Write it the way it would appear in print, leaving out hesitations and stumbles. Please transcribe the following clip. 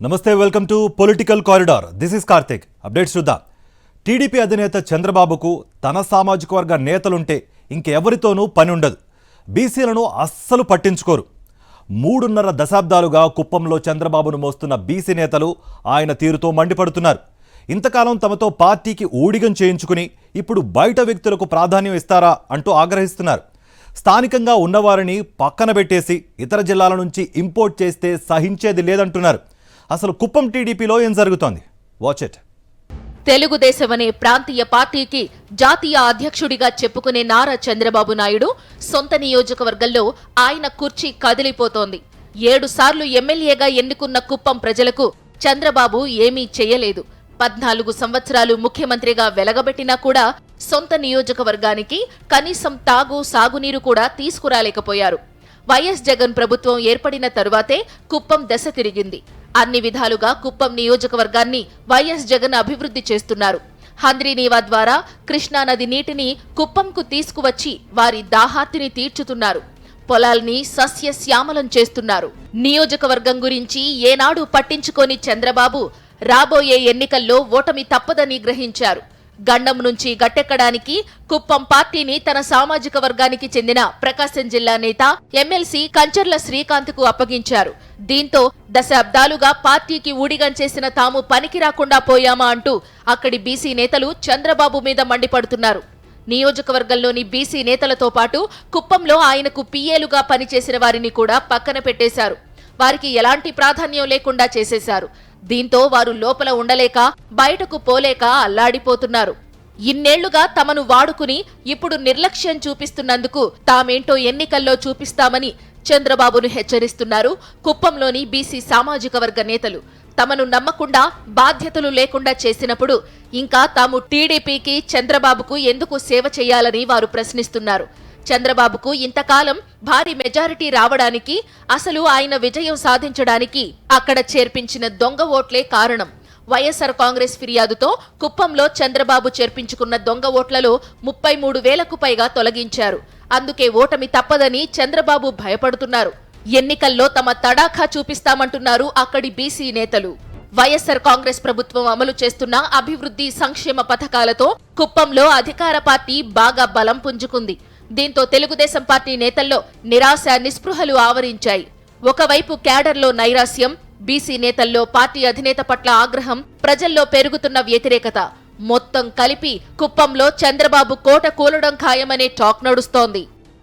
నమస్తే, welcome to political corridor. This is Karthik. Updates చూద్దాం. TDP అధినేత చంద్రబాబుకు తన సామాజిక వర్గ నేతలుంటే ఇంకెవరితోనూ పని ఉండదు. బీసీలను అస్సలు పట్టించుకోరు. 3.5 దశాబ్దాలుగా కుప్పంలో చంద్రబాబును మోస్తున్న బీసీ నేతలు ఆయన తీరుతో మండిపడుతున్నారు. ఇంతకాలం తమతో పార్టీకి ఊడిగం చేయించుకుని ఇప్పుడు బయట వ్యక్తులకు ప్రాధాన్యం ఇస్తారా అంటూ ఆగ్రహిస్తున్నారు. స్థానికంగా ఉన్నవారిని పక్కన పెట్టేసి ఇతర జిల్లాల నుంచి ఇంపోర్ట్ చేస్తే సహించేది లేదంటున్నారు. అసలు కుప్పం టీడీపీలో ఏం జరుగుతోంది? Watch it. తెలుగుదేశం అనే ప్రాంతీయ పార్టీకి జాతీయ అధ్యక్షుడిగా చెప్పుకునే నారా చంద్రబాబు నాయుడు సొంత నియోజకవర్గంలో ఆయన కుర్చీ కదిలిపోతోంది. 7 సార్లు ఎమ్మెల్యేగా ఎన్నుకున్న కుప్పం ప్రజలకు చంద్రబాబు ఏమీ చేయలేదు. 14 సంవత్సరాలు ముఖ్యమంత్రిగా వెలగబెట్టినా కూడా సొంత నియోజకవర్గానికి కనీసం సాగునీరు కూడా తీసుకురాలేకపోయారు. వైఎస్ జగన్ ప్రభుత్వం ఏర్పడిన తరువాతే కుప్పం దశ తిరిగింది. అన్ని విధాలుగా కుప్పం నియోజకవర్గాన్ని వైఎస్ జగన్ అభివృద్ధి చేస్తున్నారు. హంద్రీనీవా ద్వారా కృష్ణానది నీటిని కుప్పంకు తీసుకువచ్చి వారి దాహార్తిని తీర్చుతున్నారు. పొలాల్ని సస్యశ్యామలం చేస్తున్నారు. నియోజకవర్గం గురించి ఏనాడు పట్టించుకోని చంద్రబాబు రాబోయే ఎన్నికల్లో ఓటమి తప్పదని గ్రహించారు. గండం నుంచి గట్టెక్కడానికి కుప్పం పార్టీని తన సామాజిక వర్గానికి చెందిన ప్రకాశం జిల్లా నేత ఎమ్మెల్సీ కంచర్ల శ్రీకాంత్ కు అప్పగించారు. దీంతో దశాబ్దాలుగా పార్టీకి ఊడిగం చేసిన తాము పనికి రాకుండా పోయామా అంటూ అక్కడి బీసీ నేతలు చంద్రబాబు మీద మండిపడుతున్నారు. నియోజకవర్గంలోని బీసీ నేతలతో పాటు కుప్పంలో ఆయనకు పిఏలుగా పనిచేసిన వారిని కూడా పక్కన పెట్టేశారు. వారికి ఎలాంటి ప్రాధాన్యం లేకుండా చేసేశారు. దీంతో వారు లోపల ఉండలేక బయటకు పోలేక అల్లాడిపోతున్నారు. ఇన్నేళ్లుగా తమను వాడుకుని ఇప్పుడు నిర్లక్ష్యం చూపిస్తున్నందుకు తామేంటో ఎన్నికల్లో చూపిస్తామని చంద్రబాబును హెచ్చరిస్తున్నారు కుప్పంలోని బీసీ సామాజిక వర్గ నేతలు. తమను నమ్మకుండా బాధ్యతలు లేకుండా చేసినప్పుడు ఇంకా తాము టీడీపీకి చంద్రబాబుకు ఎందుకు సేవ చేయాలని వారు ప్రశ్నిస్తున్నారు. చంద్రబాబుకు ఇంతకాలం భారీ మెజారిటీ రావడానికి, అసలు ఆయన విజయం సాధించడానికి అక్కడ చేర్పించిన దొంగ ఓట్లే కారణం. వైఎస్ఆర్ కాంగ్రెస్ ఫిర్యాదుతో కుప్పంలో చంద్రబాబు చేర్పించుకున్న దొంగ ఓట్లలో 33,000కు పైగా తొలగించారు. అందుకే ఓటమి తప్పదని చంద్రబాబు భయపడుతున్నారు. ఎన్నికల్లో తమ తడాఖా చూపిస్తామంటున్నారు అక్కడి బీసీ నేతలు. వైఎస్ఆర్ కాంగ్రెస్ ప్రభుత్వం అమలు చేస్తున్న అభివృద్ధి సంక్షేమ పథకాలతో కుప్పంలో అధికార పార్టీ బాగా బలం పుంజుకుంది. దీంతో తెలుగుదేశం పార్టీ నేతల్లో నిరాశ నిస్పృహలు ఆవరించాయి. ఒకవైపు క్యాడర్లో నైరాశ్యం, బీసీ నేతల్లో పార్టీ అధినేత పట్ల ఆగ్రహం, ప్రజల్లో పెరుగుతున్న వ్యతిరేకత మొత్తం కలిపి కుప్పంలో చంద్రబాబు కోట కూలడం ఖాయమనే టాక్ నడుస్తోంది.